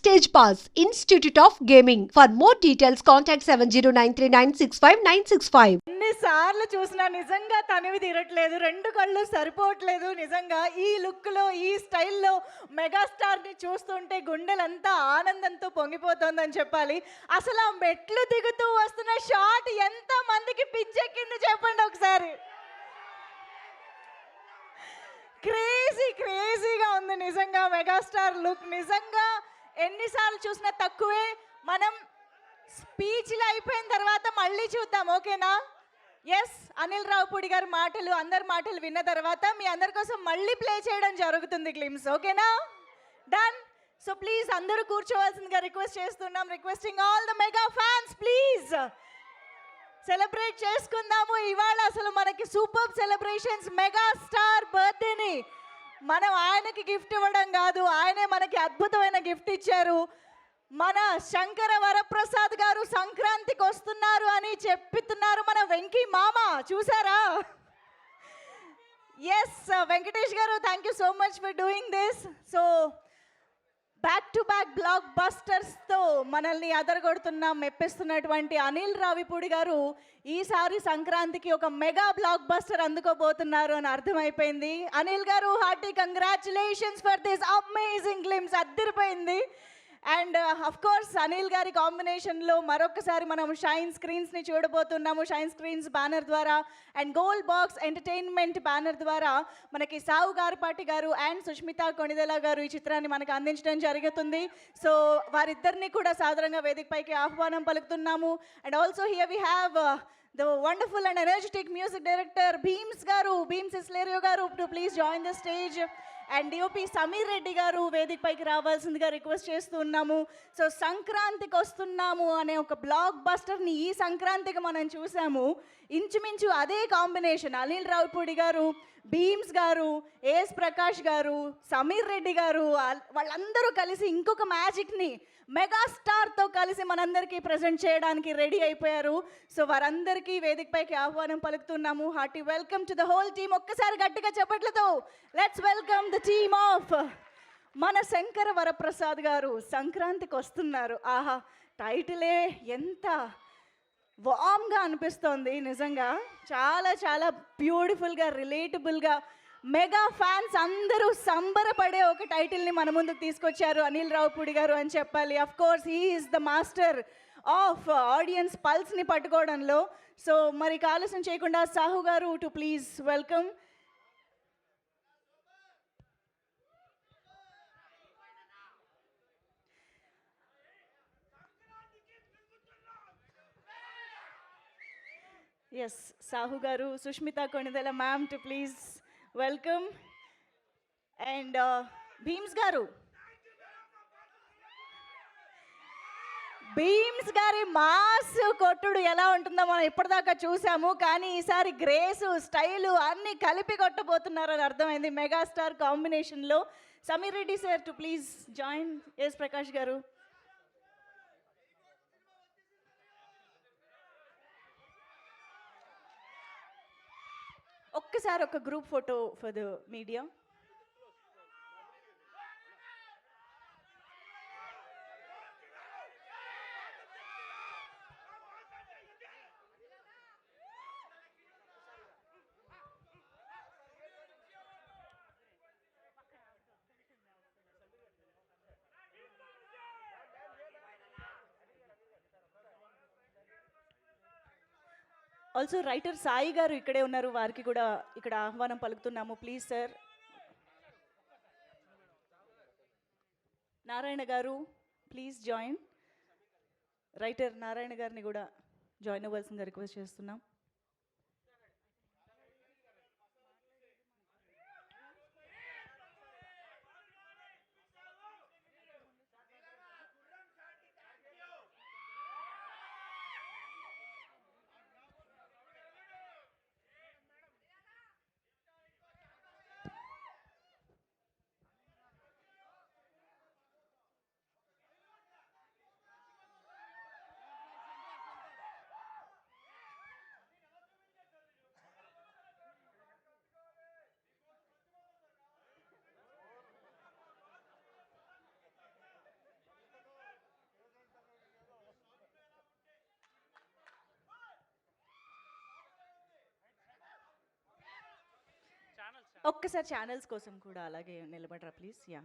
Stage Pass, Institute of Gaming. For more details, contact 7093965965. ఎన్నిసార్లు చూసినా నిజంగా తనివి తీరట్లేదు, రెండు కళ్ళు సరిపోవట్లేదు. నిజంగా ఈ లుక్లో ఈ స్టైల్లో మెగాస్టార్ని చూస్తుంటే గుండెలంతా ఆనందంతో పొంగిపోతుందని చెప్పాలి. అసలు ఆ మెట్లు దిగుతూ వస్తున్న షాట్ ఎంత మందికి పిచ్చెక్కింది చెప్పండి ఒకసారి. క్రేజీగా ఉంది నిజంగా మెగాస్టార్ లుక్. నిజంగా ఎన్నిసార్లు చూసినా తక్కువే. మనం స్పీచ్లు అయిపోయిన తర్వాత మళ్ళీ చూద్దాం, ఓకేనా? ఎస్, అనిల్ రావుపూడి గారి మాటలు, అందరి మాటలు విన్న తర్వాత మీ అందరి కోసం మళ్ళీ ప్లే చేయడం జరుగుతుంది గ్లిమ్స్, ఓకేనా? డన్. సో ప్లీజ్ అందరూ కూర్చోవాల్సిందిగా రిక్వెస్ట్ చేస్తున్నాం. Requesting all the mega fans, please celebrate చేసుకుందాము ఇవాళ. అసలు మనకి సూపర్ సెలబ్రేషన్స్, మెగాస్టార్ బర్త్డేని మనం ఆయనకి గిఫ్ట్ ఇవ్వడం కాదు, ఆయనే మనకి అద్భుతమైన గిఫ్ట్ ఇచ్చారు. మన శంకర వరప్రసాద్ గారు సంక్రాంతికి వస్తున్నారు అని చెప్తున్నారు మన వెంకీ మామ, చూసారా? ఎస్ వెంకటేష్ గారు, thank you so much for doing this. So back to back block బస్టర్స్తో మనల్ని అదరగొడుతున్న మెప్పిస్తున్నటువంటి అనిల్ రావిపూడి గారు ఈసారి సంక్రాంతికి ఒక మెగా బ్లాక్ బస్టర్ అందుకోబోతున్నారు అని అర్థమైపోయింది. అనిల్ గారు, hearty congratulations for this amazing glimpse, అద్దరిపోయింది. అండ్ అఫ్ కోర్స్ అనిల్ గారి కాంబినేషన్లో మరొకసారి మనం షైన్ స్క్రీన్స్ని చూడబోతున్నాము. షైన్ స్క్రీన్స్ బ్యానర్ ద్వారా and Gold Box Entertainment banner ద్వారా మనకి సావు గారపాటి గారు అండ్ సుష్మిత కొణిదెల గారు ఈ చిత్రాన్ని మనకు అందించడం జరుగుతుంది. సో వారిద్దరిని కూడా సాధారణంగా వేదికపైకి ఆహ్వానం పలుకుతున్నాము. And also here we have the wonderful and energetic music director Beams Islerio garu to please join the stage. And DOP Sameer Reddy గారు వేదికపైకి రావాల్సిందిగా రిక్వెస్ట్ చేస్తున్నాము. సో సంక్రాంతికి వస్తున్నాము అనే ఒక బ్లాక్ బస్టర్ని ఈ సంక్రాంతికి మనం చూసాము. ఇంచుమించు అదే కాంబినేషన్ అనిల్ రావుపూడి గారు, భీమ్స్ గారు, ఏఎస్ ప్రకాష్ గారు, సమీర్ రెడ్డి గారు వాళ్ళందరూ కలిసి ఇంకొక మ్యాజిక్ని మెగాస్టార్తో కలిసి మనందరికీ ప్రజెంట్ చేయడానికి రెడీ అయిపోయారు. సో వారందరికీ వేదికపైకి ఆహ్వానం పలుకుతున్నాము. Hearty welcome to the whole team. ఒక్కసారి గట్టిగా చెప్పట్లతో let's welcome the team of మన శంకర వరప్రసాద్ గారు. సంక్రాంతికి వస్తున్నారు. ఆహా, టైటిలే ఎంత వామ్గా అనిపిస్తోంది. నిజంగా చాలా చాలా బ్యూటిఫుల్గా, రిలేటబుల్గా మెగా ఫ్యాన్స్ అందరూ సంబరపడే ఒక టైటిల్ని మన ముందుకు తీసుకొచ్చారు అనిల్ రావుపూడి గారు అని చెప్పాలి. Of course he is the master of audience పల్స్ని పట్టుకోవడంలో. సో మరి ఆలస్యం చేయకుండా సాహు గారు to please welcome. Yes, Sahu గారు, Sushmita Konidela ma'am to please welcome. And Bheems గారు, భీమ్స్ గారి మాస్ కొట్టుడు ఎలా ఉంటుందో మనం ఇప్పటిదాకా చూసాము. కానీ ఈసారి గ్రేసు, స్టైలు అన్నీ కలిపి కొట్టబోతున్నారని అర్థమైంది మెగాస్టార్ కాంబినేషన్లో. Sameer Reddy sir to please join. S Prakash గారు. ఒక్కసారి ఒక group photo for the media. Also writer Sai గారు ఇక్కడే ఉన్నారు, వారికి కూడా ఇక్కడ ఆహ్వానం పలుకుతున్నాము. Please sir. నారాయణ గారు ప్లీజ్ జాయిన్. రైటర్ నారాయణ గారిని కూడా జాయిన్ అవ్వాల్సిందిగా రిక్వెస్ట్ చేస్తున్నాం. ఒక్కసారి ఛానల్స్ కోసం కూడా అలాగే నిలబడరా ప్లీజ్. యా,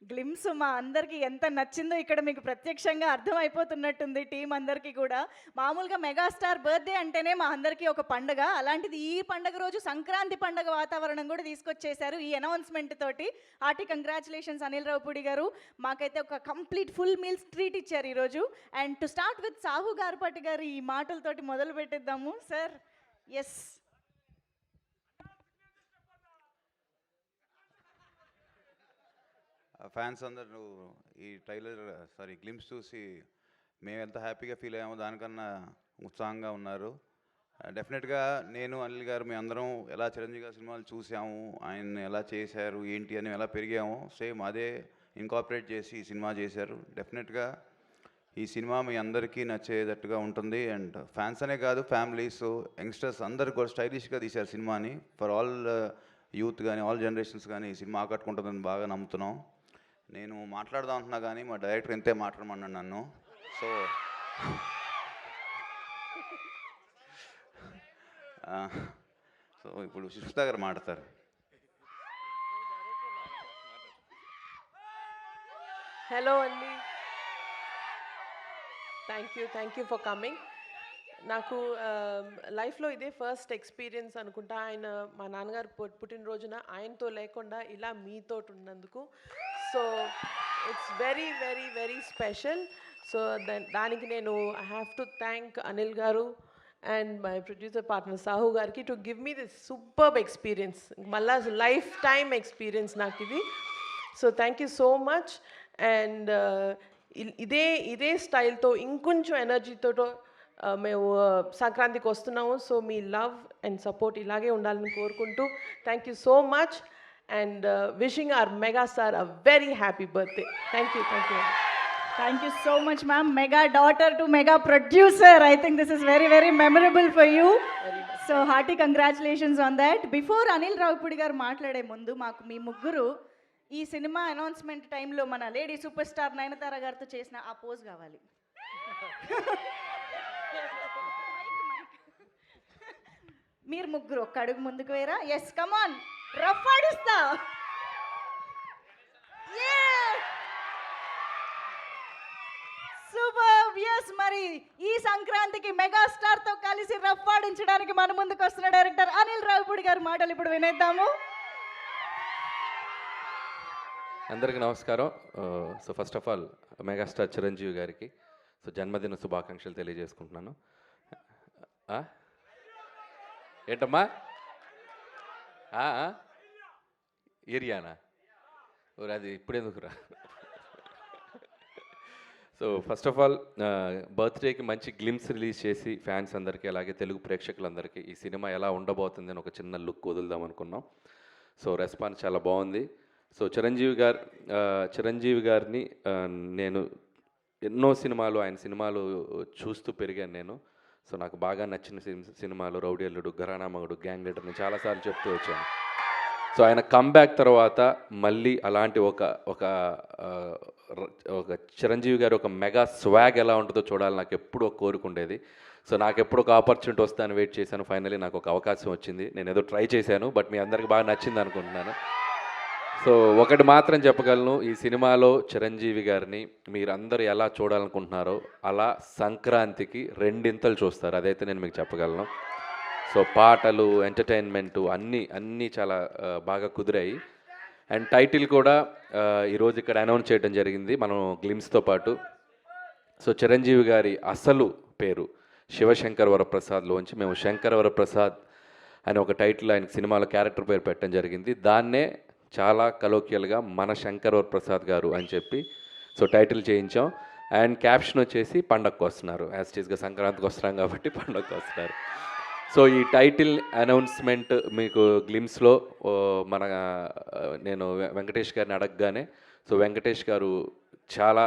గ్లిమ్స్ మా అందరికీ ఎంత నచ్చిందో ఇక్కడ మీకు ప్రత్యక్షంగా అర్థమైపోతున్నట్టుంది టీం అందరికీ కూడా. మామూలుగా మెగాస్టార్ బర్త్డే అంటేనే మా అందరికీ ఒక పండుగ, అలాంటిది ఈ పండుగ రోజు సంక్రాంతి పండుగ వాతావరణం కూడా తీసుకొచ్చేశారు ఈ అనౌన్స్మెంట్ తోటి. హార్టీ కంగ్రాచులేషన్స్ అనిల్ రావిపూడి గారు, మాకైతే ఒక కంప్లీట్ ఫుల్ మీల్స్ ట్రీట్ ఇచ్చారు ఈరోజు. And to start with Sahu Garapati గారు ఈ మాటలతోటి మొదలు పెట్టేద్దాము సార్. ఎస్, ఫ్యాన్స్ అందరూ ఈ గ్లిమ్స్ చూసి మేము ఎంత హ్యాపీగా ఫీల్ అయ్యామో దానికన్నా ఉత్సాహంగా ఉన్నారు. డెఫినెట్గా నేను అనిల్ గారు మీ అందరం ఎలా చిరంజీవి గారి సినిమాలు చూసాము, ఆయన ఎలా చేశారు ఏంటి అని ఎలా పెరిగాము, సేమ్ అదే ఇన్కార్పొరేట్ చేసి ఈ సినిమా చేశారు. డెఫినెట్గా ఈ సినిమా మీ అందరికీ నచ్చేటట్టుగా ఉంటుంది. అండ్ ఫ్యాన్స్ అనే కాదు, ఫ్యామిలీస్, యంగ్స్టర్స్ అందరికి కూడా స్టైలిష్గా తీశారు సినిమాని. ఫర్ ఆల్ యూత్ కానీ ఆల్ జనరేషన్స్ కానీ ఈ సినిమా ఆకట్టుకుంటుందని బాగా నమ్ముతున్నాం. నేను మాట్లాడదాం అంటున్నా కానీ మా డైరెక్టర్ ఇంతే మాట్లాడమన్నాను నన్ను. సో ఇప్పుడు సుష్మిత గారు మాట్లాడతారు. హలో అండి, థ్యాంక్ యూ ఫర్ కమింగ్. నాకు లైఫ్లో ఇదే ఫస్ట్ ఎక్స్పీరియన్స్ అనుకుంటా. ఆయన మా నాన్నగారు పుట్టినరోజున ఆయనతో లేకుండా ఇలా మీతో ఉన్నందుకు. So it's very very very special. So దానికి నేను I have to thank Anil గారు and my producer partner Sahu గారికి to give me this superb experience. మళ్ళా లైఫ్ టైమ్ ఎక్స్పీరియన్స్ నాకు ఇది. So thank you so much. And ఇదే స్టైల్తో ఇంకొంచెం ఎనర్జీతో మేము సంక్రాంతికి వస్తున్నాము. సో మీ లవ్ అండ్ సపోర్ట్ ఇలాగే ఉండాలని కోరుకుంటూ thank you so much and wishing our megastar a very happy birthday. Thank you. Thank you so much, ma'am. Mega daughter to mega producer. I think this is very, very memorable for you. So hearty congratulations on that. Before Anil Ravipudi garu మాట్లాడే ముందు మాకు మీ ముగ్గురు ఈ cinema announcement టైంలో మన lady super star Nayanthara గారితో చేసిన ఆ పోజ్ కావాలి. మీరు ముగ్గురు ఒక్క అడుగు ముందుకు వేరా. ఎస్, కమాన్, రఫ్ ఆడిస్తా. సూపర్. ఎస్, మరి ఈ సంక్రాంతికి మెగాస్టార్ తో కలిసి రఫ్ ఆడించడానికి మన ముందుకు వస్తున్న డైరెక్టర్ అనిల్ రావిపూడి గారి మాటలు ఇప్పుడు వినేద్దాము. అందరికీ నమస్కారం. So first of all megastar Chiranjeevi గారికి జన్మదిన శుభాకాంక్షలు తెలియజేసుకుంటున్నాను. ఏంటమ్మా ఏరియానా ఓరు అది ఇప్పుడెందుకురా. సో ఫస్ట్ ఆఫ్ ఆల్ బర్త్డేకి మంచి గ్లిమ్స్ రిలీజ్ చేసి ఫ్యాన్స్ అందరికీ అలాగే తెలుగు ప్రేక్షకులందరికీ ఈ సినిమా ఎలా ఉండబోతుంది అని ఒక చిన్న లుక్ వదులుదాం అనుకున్నాం. సో రెస్పాన్స్ చాలా బాగుంది. సో చిరంజీవి గారిని నేను ఎన్నో సినిమాలు ఆయన సినిమాలు చూస్తూ పెరిగాను నేను. సో నాకు బాగా నచ్చిన సినిమాలు రౌడీ అల్లుడు, ఘరానా మగుడు, గ్యాంగ్ లీడర్ నేను చాలాసార్లు చెప్తూ వచ్చాను. సో ఆయన కమ్బ్యాక్ తర్వాత మళ్ళీ అలాంటి ఒక చిరంజీవి గారు ఒక మెగా స్వాగ్ ఎలా ఉంటుందో చూడాలి నాకు ఎప్పుడూ ఒక కోరుకుండేది. సో నాకు ఎప్పుడు ఒక ఆపర్చునిటీ వస్తాను వెయిట్ చేశాను. ఫైనలీ నాకు ఒక అవకాశం వచ్చింది. నేను ఏదో ట్రై చేశాను, బట్ మీ అందరికి బాగా నచ్చింది అనుకుంటున్నాను. సో ఒకటి మాత్రం చెప్పగలను, ఈ సినిమాలో చిరంజీవి గారిని మీరందరూ ఎలా చూడాలనుకుంటున్నారో అలా సంక్రాంతికి రెండింతలు చూస్తారు, అదైతే నేను మీకు చెప్పగలను. సో పాటలు, ఎంటర్టైన్మెంటు అన్నీ చాలా బాగా కుదిరాయి. అండ్ టైటిల్ కూడా ఈరోజు ఇక్కడ అనౌన్స్ చేయడం జరిగింది మనం గ్లిమ్స్తో పాటు. సో చిరంజీవి గారి అసలు పేరు శివశంకర్ వరప్రసాద్లోంచి మేము శంకర్ వరప్రసాద్ అని ఒక టైటిల్ ఆయన సినిమాలో క్యారెక్టర్ పేరు పెట్టడం జరిగింది. దాన్నే చాలా కలోకియల్గా మన శంకర్ వరప్రసాద్ గారు అని చెప్పి సో టైటిల్ చేయించాం. అండ్ క్యాప్షన్ వచ్చేసి పండగకు వస్తున్నారు, యాజ్ టీస్గా సంక్రాంతికి వస్తున్నాం కాబట్టి పండగకు వస్తున్నారు. సో ఈ టైటిల్ అనౌన్స్మెంట్ మీకు గ్లిమ్స్లో నేను వెంకటేష్ గారిని అడగగానే సో వెంకటేష్ గారు చాలా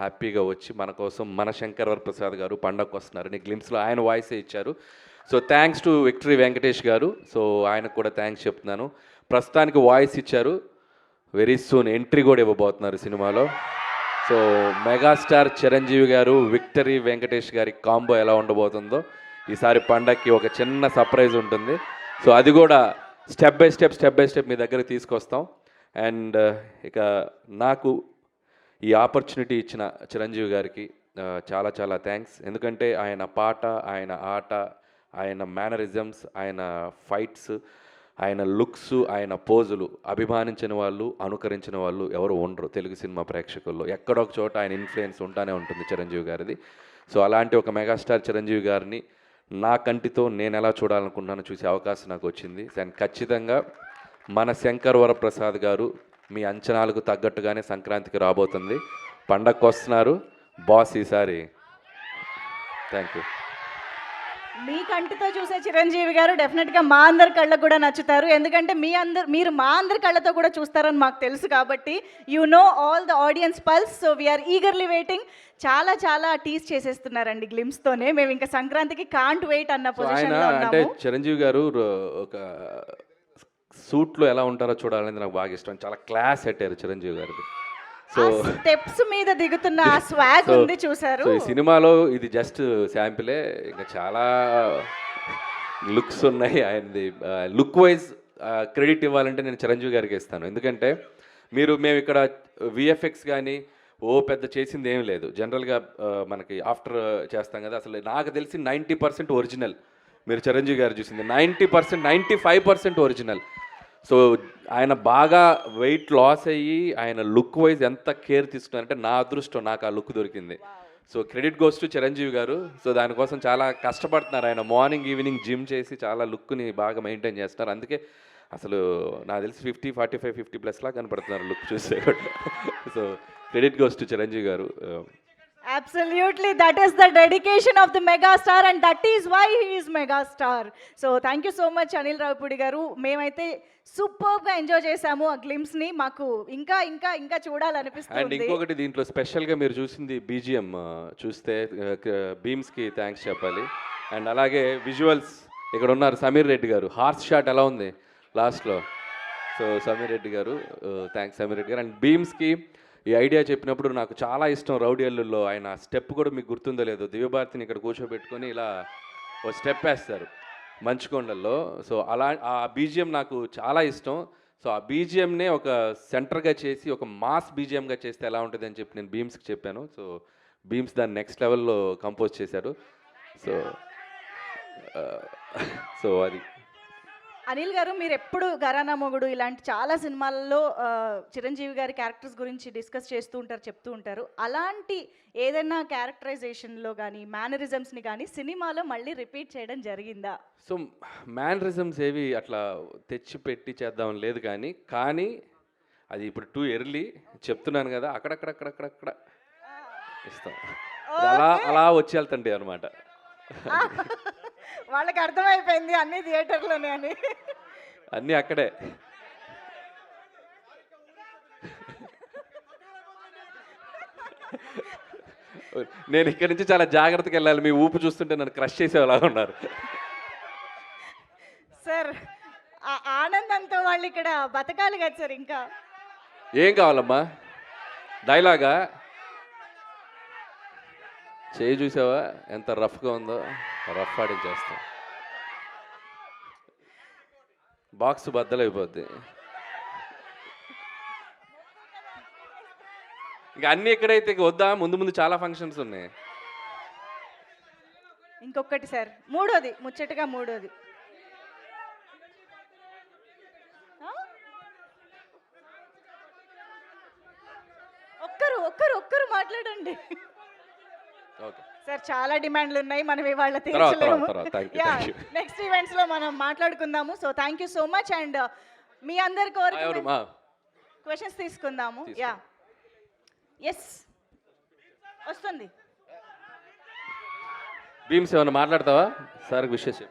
హ్యాపీగా వచ్చి మన కోసం మన శంకర్ వరప్రసాద్ గారు పండగకు వస్తున్నారని గ్లిమ్స్లో ఆయన వాయిసే ఇచ్చారు. So thanks to victory Venkatesh గారు. సో ఆయనకు కూడా థ్యాంక్స్ చెప్తున్నాను. ప్రస్తుతానికి వాయిస్ ఇచ్చారు, వెరీ సూన్ ఎంట్రీ కూడా ఇవ్వబోతున్నారు సినిమాలో. సో మెగాస్టార్ చిరంజీవి గారు విక్టరీ వెంకటేష్ గారి కాంబో ఎలా ఉండబోతుందో ఈసారి పండగకి ఒక చిన్న సర్ప్రైజ్ ఉంటుంది. సో అది కూడా స్టెప్ బై స్టెప్ మీ దగ్గర తీసుకొస్తాం. అండ్ ఇక నాకు ఈ ఆపర్చునిటీ ఇచ్చిన చిరంజీవి గారికి చాలా చాలా థ్యాంక్స్. ఎందుకంటే ఆయన పాట, ఆయన ఆట, ఆయన మేనరిజమ్స్, ఆయన ఫైట్స్, ఆయన లుక్స్, ఆయన పోజులు అభిమానించిన వాళ్ళు, అనుకరించిన వాళ్ళు ఎవరు ఉండరు తెలుగు సినిమా ప్రేక్షకుల్లో. ఎక్కడొక చోట ఆయన ఇన్ఫ్లుయెన్స్ ఉంటానే ఉంటుంది చిరంజీవి గారిది. సో అలాంటి ఒక మెగాస్టార్ చిరంజీవి గారిని నా కంటితో నేను ఎలా చూడాలనుకున్నానో చూసే అవకాశం నాకు వచ్చింది. అండ్ ఖచ్చితంగా మన శంకర్ వరప్రసాద్ గారు మీ అంచనాలకు తగ్గట్టుగానే సంక్రాంతికి రాబోతుంది. పండగకు వస్తున్నారు బాస్ ఈసారి. Thank you. మీ కంటితో చూసే చిరంజీవి గారు డెఫినెట్గా మా అందరి కళ్ళకు కూడా నచ్చుతారు. ఎందుకంటే మీరు మా అందరి కళ్ళతో కూడా చూస్తారని మాకు తెలుసు కాబట్టి you know all the audience pulse. So we're eagerly waiting. చాలా చాలా టీస్ చేసేస్తున్నారండి గ్లిమ్స్తోనే. మేము ఇంకా సంక్రాంతికి కాంట్ వెయిట్ అన్న పొజిషన్లో అంటే ఉన్నాము. చిరంజీవి గారు ఒక సూట్లో ఎలా ఉంటారో చూడాలనేది నాకు బాగా ఇష్టం. చాలా క్లాస్ పెట్టారు చిరంజీవి గారికి. సో స్టెప్స్ మీద దిగుతున్న ఆ స్వాగ్ ఉంది చూసారు. సో ఈ సినిమాలో ఇది జస్ట్ శాంపిలే, ఇంకా చాలా లుక్స్ ఉన్నాయి. ఆయనది లుక్ వైజ్ క్రెడిట్ ఇవ్వాలంటే నేను చిరంజీవి గారికి ఇస్తాను. ఎందుకంటే మేము ఇక్కడ విఎఫ్ఎక్స్ కానీ పెద్ద చేసింది ఏం లేదు. జనరల్గా మనకి ఆఫ్టర్ చేస్తాం కదా, అసలు నాకు తెలిసి 90% ఒరిజినల్. మీరు చిరంజీవి గారు చూసింది 90%, 95% ఒరిజినల్. సో ఆయన బాగా వెయిట్ లాస్ అయ్యి ఆయన లుక్ వైజ్ ఎంత కేర్ తీసుకున్నారంటే నా అదృష్టం, నాకు ఆ లుక్ దొరికింది. So credit goes to Chiranjeevi గారు. సో దానికోసం చాలా కష్టపడుతున్నారు ఆయన. మార్నింగ్ ఈవినింగ్ జిమ్ చేసి చాలా లుక్ని బాగా మెయింటైన్ చేస్తున్నారు. అందుకే అసలు నాకు తెలిసి 50, 45, 50+ లా కనపడుతున్నారు లుక్ చూస్తే. So credit goes to Chiranjeevi గారు. Absolutely, that is the dedication of the megastar and that is why he is megastar. So thank you so much Anil Ravipudi garu. మేమైతే సూపర్ గా ఎంజాయ్ చేసాము ఆ గ్లిమ్స్ ని. మాకు ఇంకా ఇంకా ఇంకా చూడాలనిపిస్తుంది. అండ్ ఇంకొకటి దీంట్లో స్పెషల్గా మీరు చూసింది బీజిఎం చూస్తే బీమ్స్కి థ్యాంక్స్ చెప్పాలి. అండ్ అలాగే విజువల్స్ ఇక్కడ ఉన్నారు సమీర్ రెడ్డి గారు. హార్స్ షాట్ ఎలా ఉంది లాస్ట్లో. సో సమీర్ రెడ్డి గారు థ్యాంక్స్ సమీర్ రెడ్డి గారు. అండ్ బీమ్స్కి ఈ ఐడియా చెప్పినప్పుడు నాకు చాలా ఇష్టం. రౌడీ అల్లుల్లో ఆయన స్టెప్ కూడా మీకు గుర్తుందో లేదో, దివ్యభారతిని ఇక్కడ కూర్చోబెట్టుకొని ఇలా ఓ స్టెప్ వేస్తారు మంచుకొండల్లో. సో అలా ఆ బీజిఎం నాకు చాలా ఇష్టం. సో ఆ బీజిఎంనే ఒక సెంటర్గా చేసి ఒక మాస్ బీజిఎంగా చేస్తే ఎలా ఉంటుంది అని చెప్పి నేను బీమ్స్కి చెప్పాను. సో బీమ్స్ దాన్ని నెక్స్ట్ లెవెల్లో కంపోజ్ చేశారు. సో అది అనిల్ గారు, మీరు ఎప్పుడు ఘరానా మొగుడు ఇలాంటి చాలా సినిమాల్లో చిరంజీవి గారి క్యారెక్టర్స్ గురించి డిస్కస్ చేస్తూ ఉంటారు, చెప్తూ ఉంటారు. అలాంటి ఏదైనా క్యారెక్టరైజేషన్లో కానీ మేనరిజమ్స్ని కానీ సినిమాలో మళ్ళీ రిపీట్ చేయడం జరిగిందా? సో మేనరిజమ్స్ ఏవి అట్లా తెచ్చి పెట్టి చేద్దాం లేదు, కానీ అది ఇప్పుడు టూ ఎర్లీ చెప్తున్నాను కదా, అక్కడక్కడ ఇస్తాం. అలా వచ్చి వెళ్తండి అనమాట. వాళ్ళకి అర్థమైపోయింది అన్ని థియేటర్లోనే అని. అన్నీ అక్కడే. నేను ఇక్కడి నుంచి చాలా జాగ్రత్తగా వెళ్ళాలి. మీ ఊపు చూస్తుంటే నన్ను క్రష్ చేసేలాగా ఉన్నారు. సార్ ఆనందంతో వాళ్ళు ఇక్కడ బతకాలి కదా సార్. ఇంకా ఏం కావాలమ్మా? డైలాగా చేయి చూసావా ఎంత రఫ్గా ఉందో? రఫ్ ఆడించేస్తాం, బాక్స్ బద్దలైపోద్ది. ఇంకా అన్నీ ఎక్కడైతే వద్దా, ముందు చాలా ఫంక్షన్స్ ఉన్నాయి. ఇంకొకటి సార్, మూడోది ముచ్చటగా మూడోది ఒక్కరు మాట్లాడండి సార్. చాలా డిమాండ్లు ఉన్నాయి, మనం ఇవాళ తీర్చలేము. నెక్స్ట్ ఈవెంట్స్ లో మనం మాట్లాడుకుందాము. So thank you so much. And మీ అందరి కోరిక క్వశ్చన్స్ తీసుకుందాము. యా ఎస్ వస్తుంది. భీమ్స్ ఏమన్నా మాట్లాడతావా? సార్ విషయం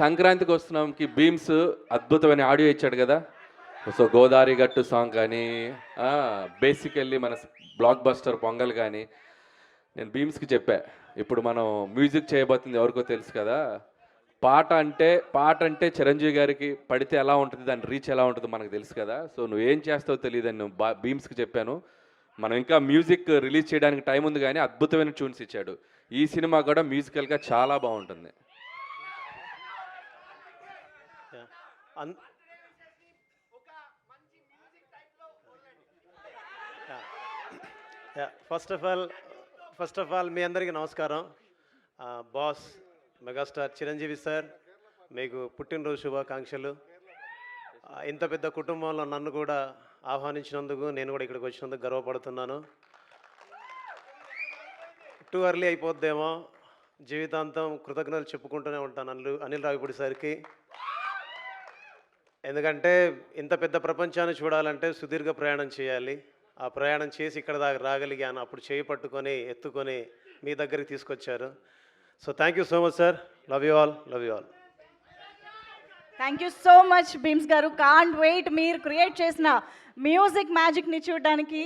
సంక్రాంతికి వస్తున్నాంకి భీమ్స్ అద్భుతమైన ఆడియో ఇచ్చాడు కదా. సో గోదావరి గట్టు సాంగ్ కానీ బేసికల్లీ మన బ్లాక్ బస్టర్ పొంగల్ కానీ నేను బీమ్స్కి చెప్పా, ఇప్పుడు మనం మ్యూజిక్ చేయబోతుంది ఎవరికో తెలుసు కదా, పాట అంటే చిరంజీవి గారికి పడితే ఎలా ఉంటుంది, దాని రీచ్ ఎలా ఉంటుందో మనకు తెలుసు కదా. సో నువ్వేం చేస్తావో తెలియదని నేను బీమ్స్కి చెప్పాను. మనం ఇంకా మ్యూజిక్ రిలీజ్ చేయడానికి టైం ఉంది కానీ అద్భుతమైన ట్యూన్స్ ఇచ్చాడు. ఈ సినిమా కూడా మ్యూజికల్గా చాలా బాగుంటుంది. ఫస్ట్ ఆఫ్ ఆల్ మీ అందరికీ నమస్కారం. బాస్ మెగాస్టార్ చిరంజీవి సార్, మీకు పుట్టినరోజు శుభాకాంక్షలు. ఇంత పెద్ద కుటుంబంలో నన్ను కూడా ఆహ్వానించినందుకు, నేను కూడా ఇక్కడికి వచ్చినందుకు గర్వపడుతున్నాను. టూ ఎర్లీ అయిపోద్దేమో, జీవితాంతం కృతజ్ఞతలు చెప్పుకుంటూనే ఉంటాను అనిల్ రావిపూడి సార్కి. ఎందుకంటే ఇంత పెద్ద ప్రపంచాన్ని చూడాలంటే సుదీర్ఘ ప్రయాణం చేయాలి. ఆ ప్రయాణం చేసి ఇక్కడ దాకా రాగలిగాను. అప్పుడు చేయి పట్టుకొని ఎత్తుకొని మీ దగ్గరికి తీసుకొచ్చారు. So thank you so much sir. Love you all. Thank you so much Bheems గారు. కాంట్ వెయిట్ మీరు క్రియేట్ చేసిన మ్యూజిక్ మ్యాజిక్ని చూడడానికి.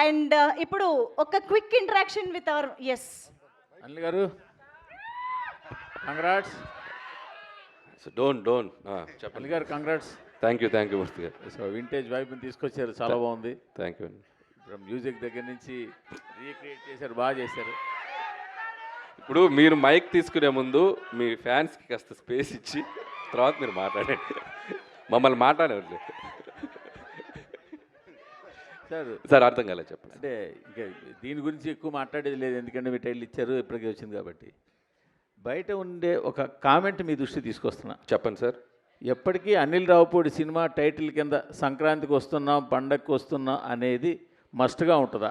అండ్ ఇప్పుడు ఒక quick interaction with our Anil గారు, కంగ్రాట్స్. సో డోంట్ చెప్పండి అనిల్ గారు, కంగ్రాట్స్. థ్యాంక్ యూ మూర్తి గారు. సో వింటేజ్ వైబ్ని తీసుకొచ్చారు, చాలా బాగుంది. థ్యాంక్ యూ అండి. ఇప్పుడు మ్యూజిక్ దగ్గర నుంచి రీక్రియేట్ చేశారు, బాగా చేశారు. ఇప్పుడు మీరు మైక్ తీసుకునే ముందు మీ ఫ్యాన్స్కి కాస్త స్పేస్ ఇచ్చి తర్వాత మీరు మాట్లాడండి, మమ్మల్ని మాట్లాడేవాళ్ళు. సార్ అర్థం కాలేదు, చెప్పండి. అంటే ఇంకా దీని గురించి ఎక్కువ మాట్లాడేది లేదు, ఎందుకంటే మీ టైటిల్ ఇచ్చారు, ఇప్పటికే వచ్చింది కాబట్టి. బయట ఉండే ఒక కామెంట్ మీ దృష్టి తీసుకొస్తున్నా. చెప్పండి సార్. ఎప్పటికీ అనిల్ రావుపూడి సినిమా టైటిల్ కింద సంక్రాంతికి వస్తున్నాం, పండగకి వస్తున్నాం అనేది మస్ట్గా ఉంటుందా?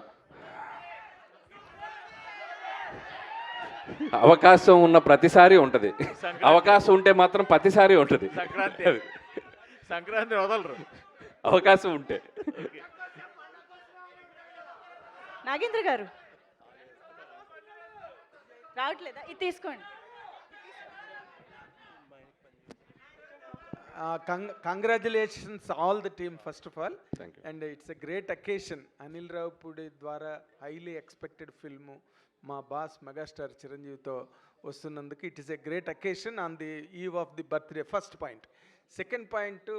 అవకాశం ఉన్న ప్రతిసారి ఉంటుంది, అవకాశం ఉంటే మాత్రం ప్రతిసారి ఉంటుంది. సంక్రాంతి వదలరు అవకాశం ఉంటే. నాగేంద్ర గారు రావట్లేదా? ఇది తీసుకోండి. Congratulations all the team first of all. Thank you. And it's a great occasion. Anil Ravipudi ద్వారా highly expected film మా బాస్ మెగాస్టార్ చిరంజీవితో వస్తున్నందుకు it is a great occasion on the eve of the birthday. First point. Second point,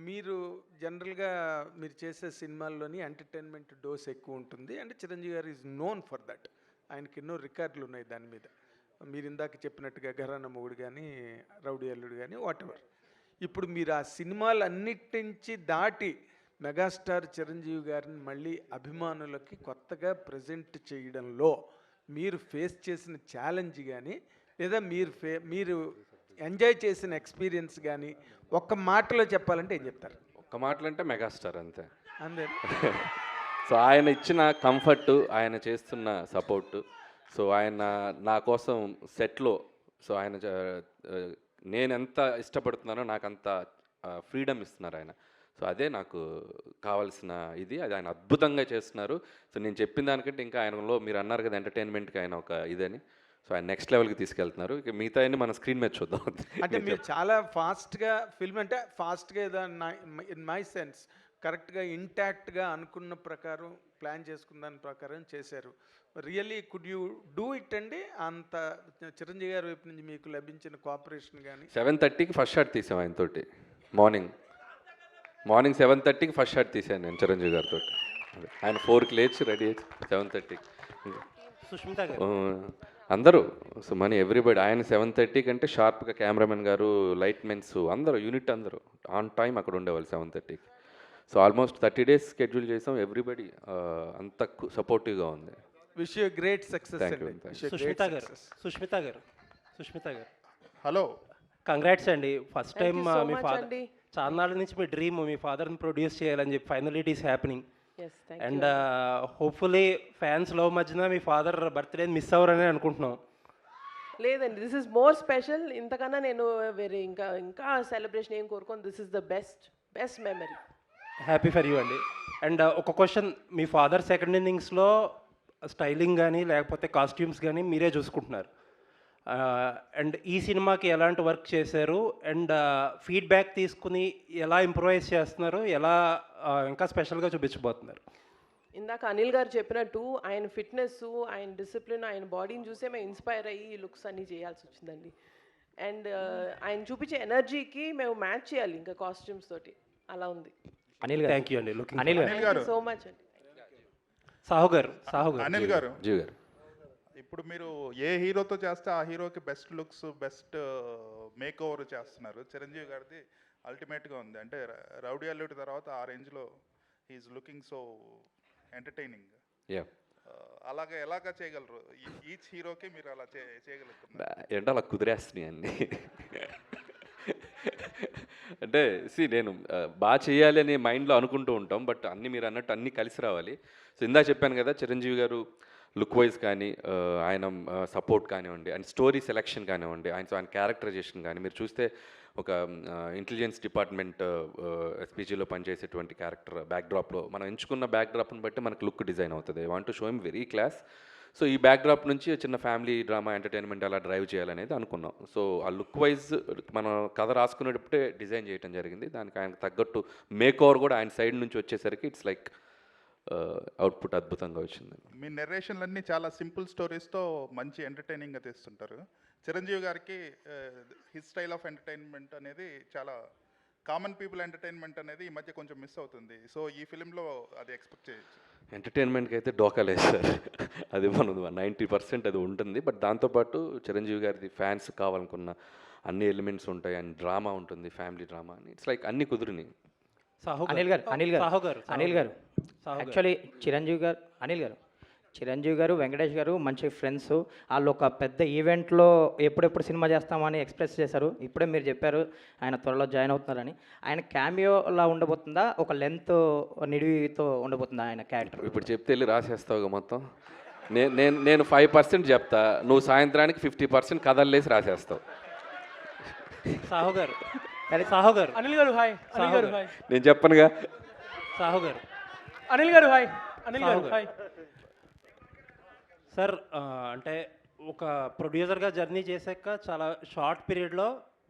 మీరు జనరల్గా మీరు చేసే సినిమాల్లోని entertainment dose ఎక్కువ ఉంటుంది అండ్ చిరంజీవి గారు ఈజ్ నోన్ ఫర్ దట్. ఆయనకి ఎన్నో రికార్డులు ఉన్నాయి దాని మీద. మీరు ఇందాక చెప్పినట్టుగా ఘరానా మొగుడు కానీ, రౌడీ అల్లుడు కానీ, వాట్ ఎవర్. ఇప్పుడు మీరు ఆ సినిమాలు అన్నిటి నుంచి దాటి మెగాస్టార్ చిరంజీవి గారిని మళ్ళీ అభిమానులకి కొత్తగా ప్రజెంట్ చేయడంలో మీరు ఫేస్ చేసిన ఛాలెంజ్ కానీ, లేదా మీరు ఎంజాయ్ చేసిన ఎక్స్పీరియన్స్ కానీ ఒక్క మాటలో చెప్పాలంటే ఏం చెప్తారు? ఒక్క మాటలు అంటే మెగాస్టార్ అంతే. అంతే. సో ఆయన ఇచ్చిన కంఫర్టు, ఆయన చేస్తున్న సపోర్టు, సో ఆయన నా కోసం సెట్లో, సో ఆయన నేను ఎంత ఇష్టపడుతున్నానో నాకు అంత ఫ్రీడమ్ ఇస్తున్నారు ఆయన. సో అదే నాకు కావాల్సిన ఇది. అది ఆయన అద్భుతంగా చేస్తున్నారు. సో నేను చెప్పిన దానికంటే ఇంకా ఆయనలో మీరు అన్నారు కదా ఎంటర్టైన్మెంట్కి ఆయన ఒక ఇదని, సో ఆయన నెక్స్ట్ లెవెల్కి తీసుకెళ్తున్నారు. ఇక మిగతా అన్ని మన స్క్రీన్ మీద చూద్దాం. అంటే మీరు చాలా ఫాస్ట్గా ఫిల్మ్ అంటే ఫాస్ట్గా ఏదో ఇన్ మై సెన్స్ కరెక్ట్గా ఇంటాక్ట్గా అనుకున్న ప్రకారం ప్లాన్ చేసుకున్న దాని ప్రకారం చేశారు. Really could you do it అండి? అంత చిరంజీవి గారి వైపు నుంచి మీకు లభించిన కోఆపరేషన్ కానీ. 7:30కి ఫస్ట్ షాట్ తీసాం ఆయనతోటి. మార్నింగ్ 7:30కి ఫస్ట్ షాట్ తీసాను నేను చిరంజీవి గారితో. ఆయన 4కి లేచి రెడీ అయ్యి 7:30కి సుష్మిత గారు అందరూ, సో మనీ ఎవ్రీబడి. ఆయన 7:30కి అంటే షార్ప్గా కెమెరామెన్ గారు, లైట్ మెన్స్ అందరూ, యూనిట్ అందరూ ఆన్ టైం అక్కడ ఉండేవాళ్ళు 7:30కి. సో ఆల్మోస్ట్ 30 days స్కెడ్యూల్ చేసాం. ఎవ్రీబడి అంత సపోర్టివ్గా ఉంది. Wish you great success. Sushmita గారు హలో, కంగ్రాట్స్ అండి. First time Thank you so me much father, అండి. చాలా నాళ్ళ నుంచి మీ డ్రీమ్ మీ ఫాదర్ని ప్రొడ్యూస్ చేయాలని చెప్పి final it is happening. Yes, thank and you. Hopefully fans love మధ్యన మీ ఫాదర్ బర్త్డే మిస్ అవ్వరని అనుకుంటున్నాం. లేదండి, దిస్ ఇస్ మోర్ స్పెషల్. ఇంతకన్నా నేను వేరే ఇంకా సెలబ్రేషన్ ఏం కోరుకోను. This is the best memory. Happy for you అండి. అండ్ ఒక క్వశ్చన్, మీ ఫాదర్ సెకండ్ ఇన్నింగ్స్లో స్టైలింగ్ కానీ లేకపోతే కాస్ట్యూమ్స్ కానీ మీరే చూసుకుంటున్నారు. అండ్ ఈ సినిమాకి ఎలాంటి వర్క్ చేశారు అండ్ ఫీడ్బ్యాక్ తీసుకుని ఎలా ఇంప్రూవైజ్ చేస్తున్నారు, ఎలా ఇంకా స్పెషల్గా చూపించబోతున్నారు? ఇందాక అనిల్ గారు చెప్పినట్టు ఆయన ఫిట్నెస్, ఆయన డిసిప్లిన్, ఆయన బాడీని చూసే మేము ఇన్స్పైర్ అయ్యి ఈ లుక్స్ అన్నీ చేయాల్సి వచ్చిందండి. అండ్ ఆయన చూపించే ఎనర్జీకి మేము మ్యాచ్ చేయాలి ఇంకా కాస్ట్యూమ్స్ తోటి, అలా ఉంది. అనిల్ గారు థ్యాంక్ యూ అండి. అనిల్ గారు సో మచ్ అండి. సాహు గారు అనిల్ గారు జీవ్ గారు, ఇప్పుడు మీరు ఏ హీరోతో చేస్తే ఆ హీరోకి best looks, best make over చేస్తున్నారు. చిరంజీవి గారిది అల్టిమేట్గా ఉంది. అంటే రౌడీ అల్లుడి తర్వాత ఆ రేంజ్లో he's looking so entertaining. Yeah అలాగే ఎలాగా చేయగలరు? ఈచ్ హీరోకి మీరు అలా చేయగలుగుతున్నారు? ఏంటో అలా కుదిరేస్తున్నాయి అన్నీ. అంటే నేను బాగా చేయాలి అని మైండ్లో అనుకుంటూ ఉంటాం, బట్ అన్నీ మీరు అన్నట్టు అన్నీ కలిసి రావాలి. సో ఇందా చెప్పాను కదా, చిరంజీవి గారు లుక్ వైజ్ కానీ, ఆయన సపోర్ట్ కానివ్వండి, ఆయన స్టోరీ సెలెక్షన్ కానివ్వండి, ఆయన క్యారెక్టరైజేషన్ కానీ మీరు చూస్తే ఒక ఇంటెలిజెన్స్ డిపార్ట్మెంట్ ఎస్పీజీలో పనిచేసేటువంటి క్యారెక్టర్ బ్యాక్డ్రాప్లో మనం ఎంచుకున్న బ్యాక్డ్రాప్ని బట్టి మనకు లుక్ డిజైన్ అవుతుంది. I want to show him very class. So ఈ బ్యాక్డ్రాప్ నుంచి చిన్న ఫ్యామిలీ డ్రామా ఎంటర్టైన్మెంట్ అలా డ్రైవ్ చేయాలనేది అనుకున్నాం. సో ఆ లుక్ వైజ్ మనం కథ రాసుకునేటప్పుడే డిజైన్ చేయడం జరిగింది. దానికి ఆయనకు తగ్గట్టు మేక్ ఓవర్ కూడా ఆయన సైడ్ నుంచి వచ్చేసరికి ఇట్స్ లైక్ అవుట్పుట్ అద్భుతంగా వచ్చింది. మీ నెరేషన్లన్నీ చాలా సింపుల్ స్టోరీస్తో మంచి ఎంటర్టైనింగ్గా తీస్తుంటారు. చిరంజీవి గారికి హిస్ స్టైల్ ఆఫ్ ఎంటర్టైన్మెంట్ అనేది చాలా కామన్ పీపుల్ ఎంటర్టైన్మెంట్ అనేది ఈ మధ్య కొంచెం మిస్ అవుతుంది. సో ఈ ఫిలింలో అది ఎక్స్పెక్ట్ చేయొచ్చు. ఎంటర్టైన్మెంట్కి అయితే డోకా లేదు సార్, అది మనం 90% అది ఉంటుంది. బట్ దాంతోపాటు చిరంజీవి గారిది ఫ్యాన్స్ కావాలనుకున్న అన్ని ఎలిమెంట్స్ ఉంటాయి, అండ్ డ్రామా ఉంటుంది, ఫ్యామిలీ డ్రామా అని. ఇట్స్ లైక్ అన్ని కుదిరినాయి. అనిల్ గారు యాక్చువల్లీ చిరంజీవి గారు వెంకటేష్ గారు మంచి ఫ్రెండ్స్. వాళ్ళు ఒక పెద్ద ఈవెంట్లో ఎప్పుడెప్పుడు సినిమా చేస్తామని ఎక్స్ప్రెస్ చేశారు. ఇప్పుడే మీరు చెప్పారు ఆయన త్వరలో జాయిన్ అవుతున్నారని. ఆయన క్యామియోలా ఉండబోతుందా, ఒక లెంత్ నిడివితో ఉండబోతుందా ఆయన క్యారెక్టర్? ఇప్పుడు చెప్తే వెళ్ళి రాసేస్తావుగా మొత్తం. నేను 5% చెప్తా, నువ్వు సాయంత్రానికి 50% కథలు లేసి రాసేస్తావు. సాహు గారు అనిల్ గారు హాయ్. నేను చెప్పనుగా. సాహు గారు అనిల్ గారు హాయ్. సార్ అంటే ఒక ప్రొడ్యూసర్గా జర్నీ చేశాక చాలా షార్ట్ పీరియడ్లో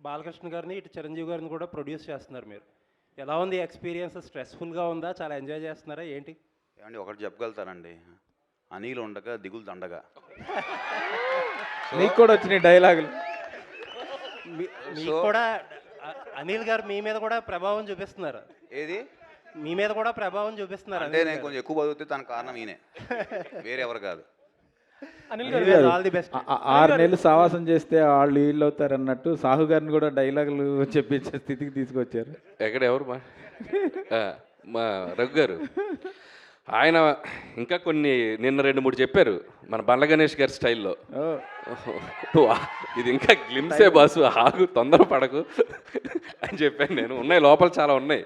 బాలకృష్ణ గారిని ఇటు చిరంజీవి గారిని కూడా ప్రొడ్యూస్ చేస్తున్నారు మీరు. ఎలా ఉంది ఎక్స్పీరియన్స్? స్ట్రెస్ఫుల్గా ఉందా, చాలా ఎంజాయ్ చేస్తున్నారా ఏంటి? ఏమండి ఒకటి చెప్పగలుగుతానండి, అనిల్ ఉండగా దిగులు దండగా. నీకు కూడా వచ్చినాయి డైలాగులు. మీకు కూడా అనిల్ గారు మీ మీద కూడా ప్రభావం చూపిస్తున్నారు. ఏది మీ మీద కూడా ప్రభావం చూపిస్తున్నారు అంటే నేను కొంచెం ఎక్కువ బతుకుతే తన కారణం ఈయనే, వేరే ఎవరు కాదు. అనిల్ గారు ఆల్ ది బెస్ట్. 6 నెలలు సావాసం చేస్తే వాళ్ళు వీళ్ళు అవుతారు అన్నట్టు సాహు గారిని కూడా డైలాగులు చెప్పించే స్థితికి తీసుకొచ్చారు. ఎక్కడ ఎవరు మా రఘు గారు, ఆయన ఇంకా కొన్ని నిన్న 2-3 చెప్పారు మన బండ్ల గణేష్ గారి స్టైల్లో. ఇది ఇంకా గ్లిమ్సే బాసు, ఆగు తొందరపడకు అని చెప్పాను నేను. ఉన్నాయి లోపల చాలా ఉన్నాయి.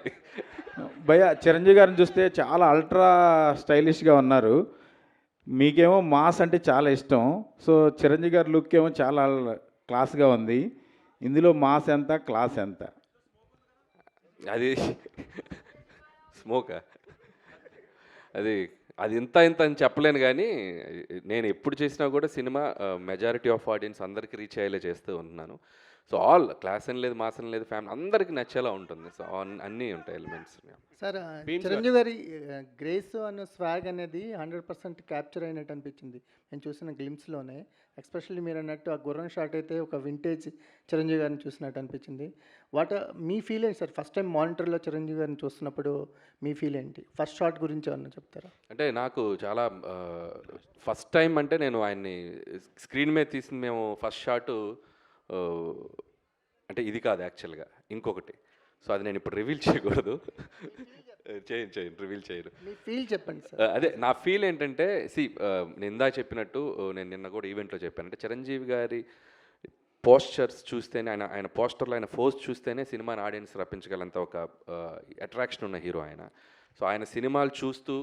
భయ్య చిరంజీవి గారిని చూస్తే చాలా అల్ట్రా స్టైలిష్గా ఉన్నారు. మీకేమో మాస్ అంటే చాలా ఇష్టం. సో చిరంజీవి గారి లుక్ ఏమో చాలా క్లాస్గా ఉంది. ఇందులో మాస్ ఎంత, క్లాస్ ఎంత? అది స్మోకా, అది ఇంత అని చెప్పలేను. కానీ నేను ఎప్పుడు చేసినా కూడా సినిమా మెజారిటీ ఆఫ్ ఆడియన్స్ అందరికీ రీచ్ అయ్యేలా చేస్తూ ఉంటున్నాను. సో ఆల్ క్లాస్ అని లేదు, మాస్ అని లేదు, ఫ్యామిలీ అందరికీ నచ్చేలా ఉంటుంది. సో అన్నీ ఉంటాయి ఎలిమెంట్స్. సార్ చిరంజీవి గారి గ్రేస్ అన్న స్వాగ్ అనేది 100% క్యాప్చర్ అయినట్టు అనిపించింది నేను చూసిన గ్లిమ్స్లోనే. ఎస్పెషల్లీ మీరు అన్నట్టు ఆ గుర్రం షాట్ అయితే ఒక వింటేజ్ చిరంజీవి గారిని చూసినట్టు అనిపించింది. మీ ఫీల్ ఏంటి సార్? ఫస్ట్ టైం మానిటర్లో చిరంజీవి గారిని చూస్తున్నప్పుడు మీ ఫీల్ ఏంటి? ఫస్ట్ షాట్ గురించి ఏమన్నా చెప్తారా? అంటే నాకు చాలా ఫస్ట్ టైం అంటే నేను ఆయన్ని స్క్రీన్ మీద తీసిన మేము ఫస్ట్ షాటు అంటే ఇది కాదు యాక్చువల్గా, ఇంకొకటి. సో అది నేను ఇప్పుడు రివీల్ చేయకూడదు. చేయను రివీల్ చేయను. మీ ఫీల్ చెప్పండి సార్. అదే నా ఫీల్ ఏంటంటే, నేను ఇందా చెప్పినట్టు, నేను నిన్న కూడా ఈవెంట్లో చెప్పాను. అంటే చిరంజీవి గారి పోస్చర్స్ చూస్తేనే, ఆయన పోస్టర్లో ఆయన ఫోజ్ చూస్తేనే సినిమాని ఆడియన్స్ రప్పించగలంత ఒక అట్రాక్షన్ ఉన్న హీరో ఆయన. సో ఆయన సినిమాలు చూస్తూ,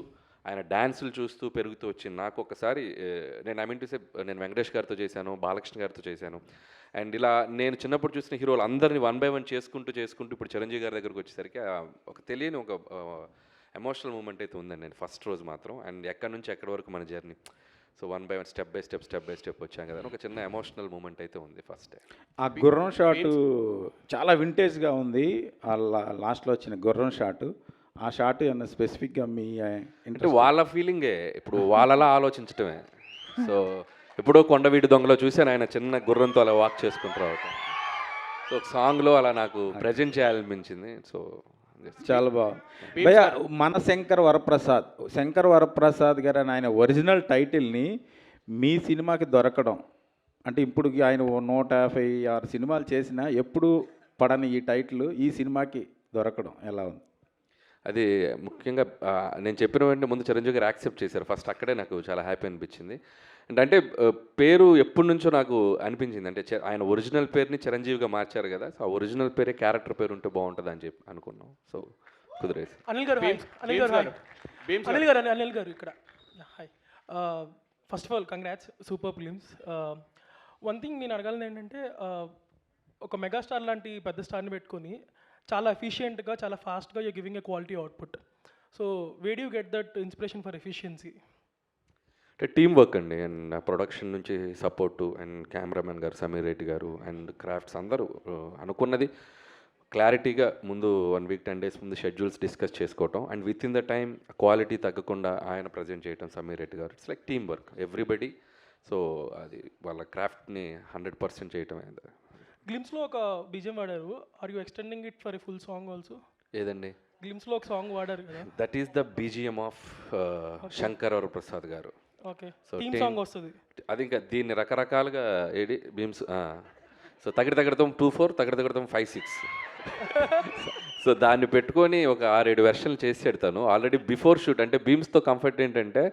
ఆయన డ్యాన్సులు చూస్తూ పెరుగుతూ వచ్చింది. నాకు ఒకసారి నేను వెంకటేష్ గారితో చేశాను, బాలకృష్ణ గారితో చేశాను. అండ్ ఇలా నేను చిన్నప్పుడు చూసిన హీరోలు అందరినీ 1 by 1 చేసుకుంటూ ఇప్పుడు చిరంజీవి గారి దగ్గరకు వచ్చేసరికి ఒక తెలియని ఒక ఎమోషనల్ మూమెంట్ అయితే ఉందండి నేను ఫస్ట్ రోజు మాత్రం. అండ్ ఎక్కడి నుంచి ఎక్కడి వరకు మన journey. So one by one step by step వచ్చాం కదా అని ఒక చిన్న ఎమోషనల్ మూమెంట్ అయితే ఉంది ఫస్ట్. ఆ గుర్రం షాటు చాలా వింటేజ్గా ఉంది. ఆ లాస్ట్లో వచ్చిన గుర్రం షాటు, ఆ షాట్ ఏమన్నా స్పెసిఫిక్గా మీ అంటే వాళ్ళ ఫీలింగే, ఇప్పుడు వాళ్ళలా ఆలోచించటమే. సో ఎప్పుడో కొండవీటి దొంగలో చూసాను ఆయన చిన్న గుర్రంతో అలా వాక్ చేసుకుంటారు రావటం. సో సాంగ్లో అలా నాకు ప్రజెంట్ చేయాలనిపించింది. సో చాలా బాగుంది భయ్య. మన శంకర్ వరప్రసాద్ గారు అని ఆయన ఒరిజినల్ టైటిల్ని మీ సినిమాకి దొరకడం అంటే ఇప్పుడు ఆయన 156 సినిమాలు చేసినా ఎప్పుడు పడని ఈ టైటిల్ ఈ సినిమాకి దొరకడం ఎలా ఉంది? అది ముఖ్యంగా నేను చెప్పిన వెంటనే ముందు చిరంజీవి గారు యాక్సెప్ట్ చేశారు ఫస్ట్. అక్కడే నాకు చాలా హ్యాపీ అనిపించింది. అంటే పేరు ఎప్పటి నుంచో నాకు అనిపించింది, అంటే ఆయన ఒరిజినల్ పేరుని చిరంజీవిగా మార్చారు కదా, సో ఆ ఒరిజినల్ పేరే క్యారెక్టర్ పేరు ఉంటే బాగుంటుంది అని చెప్పి అనుకున్నాం. సో కుదిరేసి అనిల్ గారు ఇక్కడ hi. First of all congrats, super films. One thing నేను అడగాలని ఏంటంటే ఒక మెగాస్టార్ లాంటి పెద్ద స్టార్ని పెట్టుకొని చాలా ఎఫిషియెంట్గా చాలా ఫాస్ట్గా you giving a quality output. So way do get that inspiration for efficiency? అంటే టీమ్ వర్క్ అండి, అండ్ ప్రొడక్షన్ నుంచి సపోర్టు, అండ్ కెమెరామెన్ గారు సమీర్ రెడ్డి గారు, అండ్ క్రాఫ్ట్స్ అందరూ అనుకున్నది క్లారిటీగా ముందు 1 వీక్ 10 డేస్ ముందు షెడ్యూల్స్ డిస్కస్ చేసుకోవటం, and with in the time quality తగ్గకుండా ఆయన ప్రజెంట్ చేయటం సమీర్ రెడ్డి గారు. It's like team work everybody. So అది వాళ్ళ క్రాఫ్ట్ని 100% చేయటం అయింది. గ్లిమ్స్లో ఒక బీజిఎం వాడారు, are you extending it for a full song also? ఏదండి? గ్లిమ్స్లో ఒక సాంగ్ వాడారు కదా, that is the BGM of Shankar Varaprasad గారు. ఓకే, థీమ్ సాంగ్ వస్తుంది అది. ఇంకా దీన్ని రకరకాలుగా ఏడి బీమ్స్, సో తగడతం 24, తగడతం 56. సో దాన్ని పెట్టుకొని ఒక 6-7 వెర్షన్లు చేసి పెడతాను ఆల్రెడీ బిఫోర్ షూట్. అంటే బీమ్స్తో కంఫర్ట్ ఏంటంటే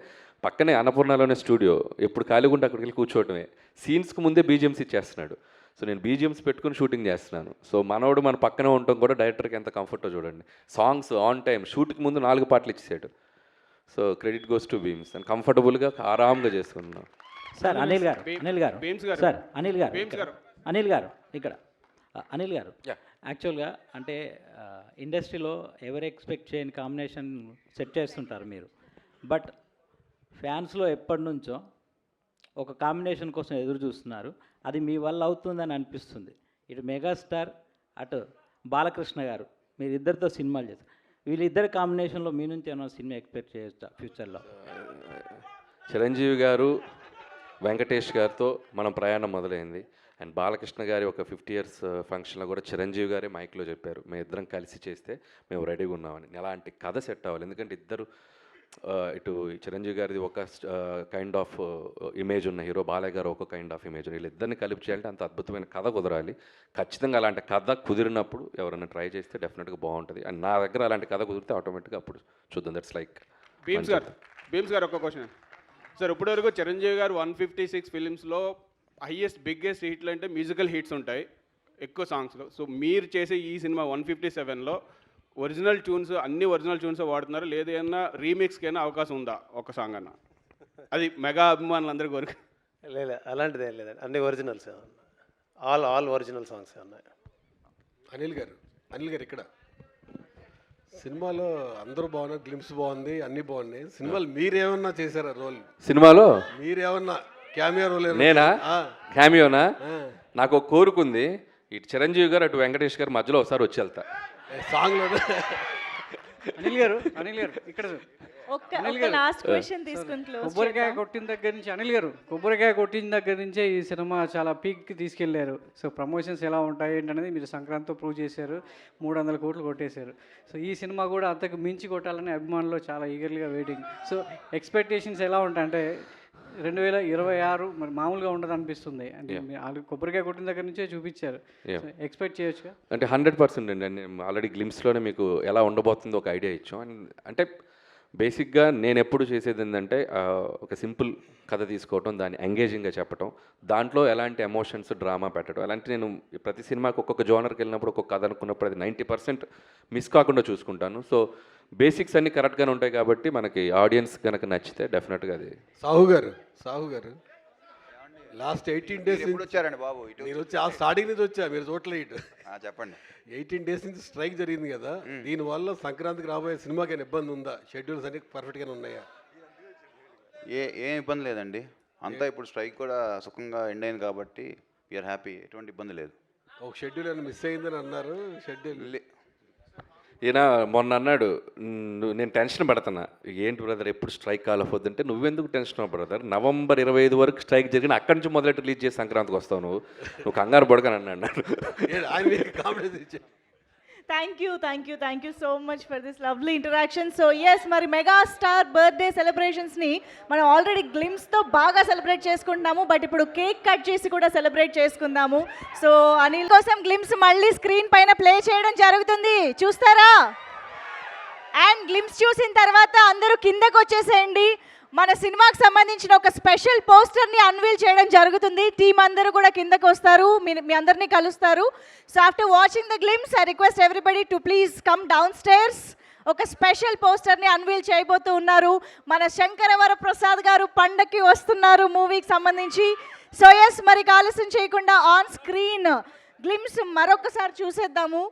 పక్కనే అన్నపూర్ణలోనే స్టూడియో, ఎప్పుడు ఖాళీగా ఉంటే అక్కడికి వెళ్ళి కూర్చోవటమే. సీన్స్కి ముందే బీజిఎమ్స్ ఇచ్చేస్తున్నాడు. సో నేను బీజిఎమ్స్ పెట్టుకుని షూటింగ్ చేస్తున్నాను. సో మనోడు మన పక్కనే ఉండటం కూడా డైరెక్టర్కి ఎంత కంఫర్టో చూడండి. సాంగ్స్ ఆన్ టైం, షూట్కి ముందు 4 పాటలు ఇచ్చేసాడు. So credit goes to Bheems. And కంఫర్టబుల్గా ఆరామ్గా చేసుకున్నాం. సార్ అనిల్ గారు సార్ అనిల్ గారు ఇక్కడ అనిల్ గారు యాక్చువల్గా అంటే ఇండస్ట్రీలో ఎవరు ఎక్స్పెక్ట్ చేయని కాంబినేషన్ సెట్ చేస్తుంటారు మీరు, బట్ ఫ్యాన్స్లో ఎప్పటి నుంచో ఒక కాంబినేషన్ కోసం ఎదురు చూస్తున్నారు. అది మీ వల్ల అవుతుందని అనిపిస్తుంది. ఇటు మెగాస్టార్, అటు బాలకృష్ణ గారు, మీరు ఇద్దరితో సినిమాలు చేస్తారు. వీళ్ళిద్దరి కాంబినేషన్లో మీ నుంచి ఏమైనా సినిమా ఎక్స్పెక్ట్ చేయొచ్చా ఫ్యూచర్లో? చిరంజీవి గారు వెంకటేష్ గారితో మనం ప్రయాణం మొదలైంది. అండ్ బాలకృష్ణ గారి ఒక 50 years ఫంక్షన్లో కూడా చిరంజీవి గారే మైక్లో చెప్పారు, మేము ఇద్దరం కలిసి చేస్తే మేము రెడీగా ఉన్నామని. అలాంటి కథ సెట్ అవ్వాలి, ఎందుకంటే ఇద్దరు ఇటు చిరంజీవి గారిది ఒక కైండ్ ఆఫ్ ఇమేజ్ ఉన్న హీరో, బాలయ్య గారు ఒక కైండ్ ఆఫ్ ఇమేజ్, వీళ్ళిద్దరిని కలిపి చేయాలంటే అంత అద్భుతమైన కథ కుదరాలి. ఖచ్చితంగా అలాంటి కథ కుదిరినప్పుడు ఎవరైనా ట్రై చేస్తే డెఫినెట్గా బాగుంటుంది. అండ్ నా దగ్గర అలాంటి కథ కుదిరితే ఆటోమేటిక్గా అప్పుడు చూద్దాం. దట్స్ లైక్ భీమ్స్ గారు ఒక క్వశ్చన్ సార్. ఇప్పటివరకు చిరంజీవి గారు 156 ఫిలిమ్స్లో బిగ్గెస్ట్ హిట్లు అంటే మ్యూజికల్ హిట్స్ ఉంటాయి ఎక్కువ సాంగ్స్లో. సో మీరు చేసే ఈ సినిమా 157లో ఒరిజినల్ ట్యూన్స్, అన్ని ఒరిజినల్ ట్యూన్స్ వాడుతున్నారు, లేదన్నా రీమిక్స్కి అయినా అవకాశం ఉందా ఒక సాంగ్ అన్న? అది మెగా అభిమానులందరి కోరిక. లేదు అలాంటిది ఏం లేదండి, అన్ని ఒరిజినల్స్, ఆల్ ఒరిజినల్ సాంగ్స్ ఉన్నాయి. అనిల్ గారు ఇక్కడ సినిమాలో అందరూ బాగున్నారు, గ్లిమ్స్ బాగుంది, అన్నీ బాగున్నాయి. సినిమాలు మీరేమన్నా చేశారా రోల్? సినిమాలో మీరేమన్నా క్యామియో రోల్? నేనా? క్యామియోనా? నాకు ఒక కోరుకుంది, ఇటు చిరంజీవి గారు అటు వెంకటేష్ గారు మధ్యలో ఒకసారి వచ్చి వెళ్తా సాంగ్లో. అనిల్ గారు ఇక్కడ లాస్ట్ క్వశ్చన్ తీసుకుని కొబ్బరికాయ కొట్టిన దగ్గర నుంచి అనిల్ గారు కొబ్బరికాయ కొట్టిన దగ్గర నుంచే ఈ సినిమా చాలా పీక్కి తీసుకెళ్లారు. సో ప్రమోషన్స్ ఎలా ఉంటాయి ఏంటనేది మీరు సంక్రాంతితో ప్రూవ్ చేశారు, 300 కోట్లు కొట్టేశారు. సో ఈ సినిమా కూడా అంతకు మించి కొట్టాలని అభిమానులు చాలా ఈగర్లీగా వెయిటింగ్. సో ఎక్స్పెక్టేషన్స్ ఎలా ఉంటాయంటే 2026 మరి మామూలుగా ఉండదు అనిపిస్తుంది. అంటే కొబ్బరికాయ కొట్టిన దగ్గర నుంచే చూపించారు, ఎక్స్పెక్ట్ చేయొచ్చు అంటే 100% అండి. ఆల్రెడీ గ్లిమ్స్లోనే మీకు ఎలా ఉండబోతుందో ఒక ఐడియా ఇచ్చాం. అంటే బేసిక్గా నేను ఎప్పుడు చేసేది ఏంటంటే ఒక సింపుల్ కథ తీసుకోవటం, దాన్ని ఎంగేజింగ్గా చెప్పటం, దాంట్లో ఎలాంటి ఎమోషన్స్, డ్రామా పెట్టడం, అలాంటి నేను ప్రతి సినిమాకి ఒక్కొక్క జోనర్కి వెళ్ళినప్పుడు ఒక్కొక్క కథ అనుకున్నప్పుడు అది 90% మిస్ కాకుండా చూసుకుంటాను. సో బేసిక్స్ అన్నీ కరెక్ట్గానే ఉంటాయి కాబట్టి మనకి ఆడియన్స్ కనుక నచ్చితే డెఫినెట్గా అది. సాహు గారు లాస్ట్ 18 days వచ్చారండి బాబు, మీరు వచ్చి ఆ స్టార్టింగ్ నుంచి వచ్చా, మీరు చూడలేదు. చెప్పండి. 18 days నుంచి స్ట్రైక్ జరిగింది కదా, దీనివల్ల సంక్రాంతికి రాబోయే సినిమాకి ఏమైనా ఇబ్బంది ఉందా? షెడ్యూల్స్ అన్ని పర్ఫెక్ట్గానే ఉన్నాయా? ఏం ఇబ్బంది లేదండి, అంతా ఇప్పుడు స్ట్రైక్ కూడా సుఖంగా ఎండ్ అయింది కాబట్టి వీఆర్ హ్యాపీ, ఎటువంటి ఇబ్బంది లేదు. ఒక షెడ్యూల్ ఏమైనా మిస్ అయిందని అన్నారు. షెడ్యూల్ ఈయన మొన్న అన్నాడు, నేను టెన్షన్ పడుతున్నా, ఏంటి బ్రదర్ ఎప్పుడు స్ట్రైక్ కాలపోద్దు అంటే, నువ్వెందుకు టెన్షన్ బ్రదర్, నవంబర్ 25 వరకు స్ట్రైక్ జరిగిన అక్కడి నుంచి మొదలెట్టి రిలీజ్ చేసి సంక్రాంతికి వస్తావు, నువ్వు కంగారు పడకని అన్నాడు. Thank you so much for this lovely interaction. So yes, మరి మెగాస్టార్ బర్త్డే సెలబ్రేషన్స్ని మనం ఆల్రెడీ గ్లిమ్స్తో బాగా సెలబ్రేట్ చేసుకుంటున్నాము, బట్ ఇప్పుడు కేక్ కట్ చేసి కూడా సెలబ్రేట్ చేసుకుందాము. సో అనిల్ కోసం గ్లిమ్స్ మళ్ళీ స్క్రీన్ పైన ప్లే చేయడం జరుగుతుంది, చూస్తారా? అండ్ గ్లిమ్స్ చూసిన తర్వాత అందరూ కిందకు వచ్చేసేయండి. మన సినిమాకి సంబంధించిన ఒక స్పెషల్ పోస్టర్ని అన్వీల్ చేయడం జరుగుతుంది. టీం అందరూ కూడా కిందకు వస్తారు, మీ అందరినీ కలుస్తారు. So after watching the glimpse I request everybody to please come down stairs. ఒక స్పెషల్ పోస్టర్ని అన్వీల్ చేయబోతూ ఉన్నారు. మన శంకరవర ప్రసాద్ గారు పండక్కి వస్తున్నారు మూవీకి సంబంధించి. సో ఎస్, మరి ఆలస్యం చేయకుండా ఆన్ స్క్రీన్ గ్లిమ్స్ మరొకసారి చూసేద్దాము.